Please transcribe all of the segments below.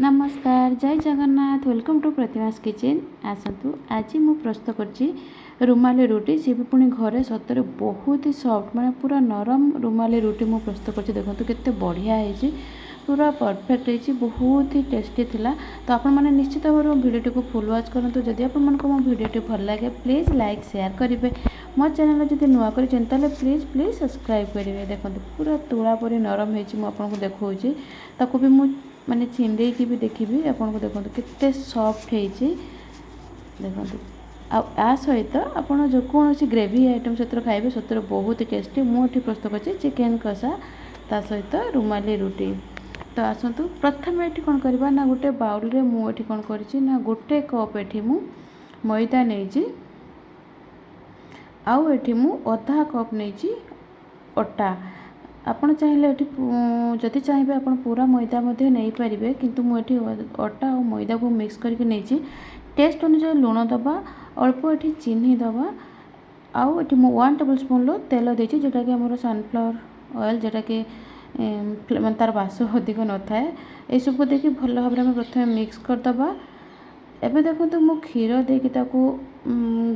नमस्कार जय Jagannath welcome to प्रतिमास kitchen. आसतु आज मु प्रस्तुत करछि रुमाली रुटी सी भी पुणी घरे सतरे बहुत ही सॉफ्ट माने पूरा नरम रुमाली रुटी मु प्रस्तुत करछि। देखंतु केते बढ़िया है पूरा परफेक्ट है बहुत ही टेस्टी थिला। तो आपण माने निश्चित भाव वीडियो को फुल वॉच करंतु। जदि आपण मानको मो वीडियो भल लगे प्लीज लाइक शेयर करेंगे। मो चैनल जदि नुआ करें ताले प्लीज प्लीज सब्सक्राइब करेंगे। देखंतु पूरा तुला परी नरम है मु आपनको देखौछि। ताको भी मु माने छिंडे की भी देखी आपन को देखो कितने सॉफ्ट है देखो। आ सहित आपड़ जो कौन ग्रेवी आइटम सहित खाइबे सतर बहुत ही टेस्टी। मुझे प्रस्तुत कर चिकेन कषा ता सहित रुमाली रुटी। तो आसतु प्रथम ये कौन करवा ना गोटे बाउल रे मुझे कौन करना गोटे कप ये मैदा नहीं आउ ये अधा कप नहीं अटा। आपड़ चाहिए जदि चाहिए आप पूरा मैदा नहीं पारे किंतु मुझे अटा और मैदा को मिक्स करके नहीं टेस्ट अनुसार लुण दबा अल्प ये चीनी दबा आउ ये 1 टेबल स्पून तेल देती जोटा कि आम सनफ्लावर ऑयल जोटा कि तार बास अधिक न थाए ये सब देखिए भल भाव में प्रथम मिक्स करदबा। एबे देखो तो मु क्षीर देकी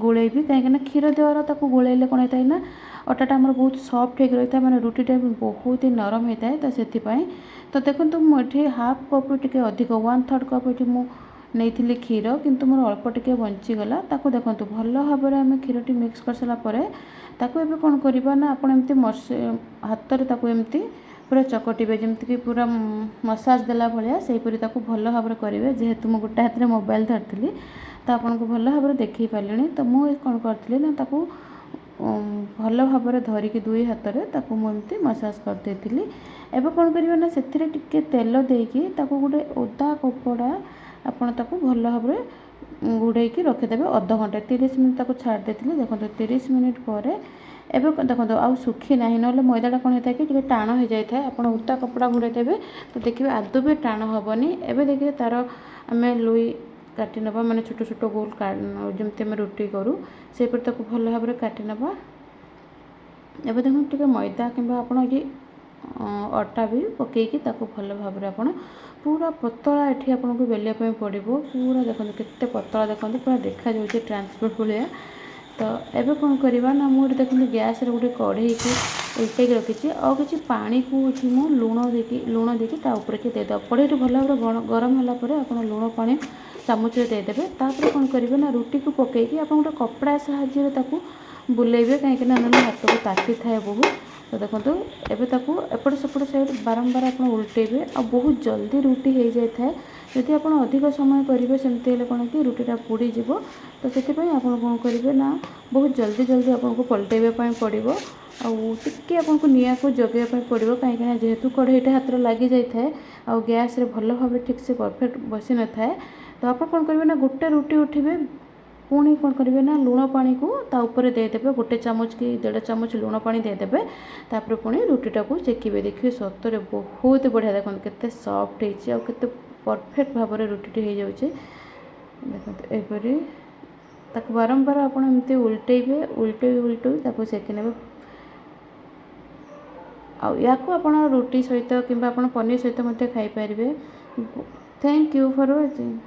गोलेबी कहीं क्षीर द्वारा गोलेले कौन होता है ना अटाटा आम बहुत सॉफ्ट हो रही है मैंने रुटीटा बहुत ही नरम होता है। तो से तो देखो मुझे हाफ कप टे अधिक 1/3 कप ये नहीं क्षीर किंतु मोर अल्प टे बंचीगला। ताको देखो भल भाव में आम क्षीरटी मिक्स कर सारापर कौन करवा ना आप हाथ में एमती पूरा चकटिबे जमीक पूरा मसाज देला भाया सेहीपरी भल भाव में करेंगे। जेहेतु मुझे गोटे हाथ में मोबाइल धरती तो आपको भल भाव में देखी पारे। तो मुझे कौन करी ना भल भाव में धरिकी दुई हाथ में मुझे मसाज करदेली। एवं कौन करवा ना से तेल देकी गोटे ओदा कपड़ा आपड़ भल भाव में गुड़े रखिदेवे अध घंटा 30 मिनट छाड़ देते। देखो 30 मिनट पर एवं देखो आ सुखी ना ना मैदाटा कौन होता है कि टाण हो जाए आप उता कपड़ा घोड़े देवे तो देखिए आदौ भी टाण हेनी। एवं देखिए तार आम लुई काटी नवा माने छोट छोट गोल जमती आम रुटी करूँ से भल भाव में काटी नवा। एवं देखो टे मैदा कि अटा भी पकईकी भल भाव में आप पूरा पतला ये आपको बेलिया पड़ो पूरा देखो केते पतला देखो पूरा देखा जाऊँगी ट्रांसपोर्ट भाया। तो एबे कौन करवा ना मुझे देखो गैस रे गोटे कढ़ई की उल्टे रखी और किसी पानी को मु लुण देकी ऊपर के देदेव कढ़ई भल भाव गरम होगापर आप लुण पानी चामच देदेवे। तापर कौन करेंगे ना रुटी को पकईकी आप गोटे कपड़ा साहाय्य बुलेबे कहीं ना हाथ को ताती थाए बहुत। तो देखो एवं एपट सेपट साइड बारंबार आप उल्टेबे आ बहुत जल्दी रुटी हो जाए। जदि आप अधिक समय करेंगे सेमती कौन कि रुटीटा पोड़ीज तो से आप कौन करेंगे ना बहुत जल्दी जल्दी आपको पलटेवाई पड़ो आगे आपको निआ को जगेवाई पड़ो कहीं जेहेतु कढ़ईटा हाथ में लगी जाए आ गैस भल भाव ठीक से परफेक्ट बसी न थाए। तो आप कौन करेंगे ना गोटे रुटी उठे पुणी कौन करेंगे ना लुण पानी को ऊपर देदेवे गोटे चामच कि 1.5 चामच लुण पानी देदेवे। तापर पुणी रुटीटा को चेकिबे देखिए सतरे बहुत बढ़िया देखो केते सॉफ्ट है केते परफेक्ट भाव में रुटी हो जाए। देखो एपरी बारंबार आप एमती उल्टेबे उल्टे सेकी ने या आप रुटी सहित कि पनीर सहित खाई पारे। Thank you for watching.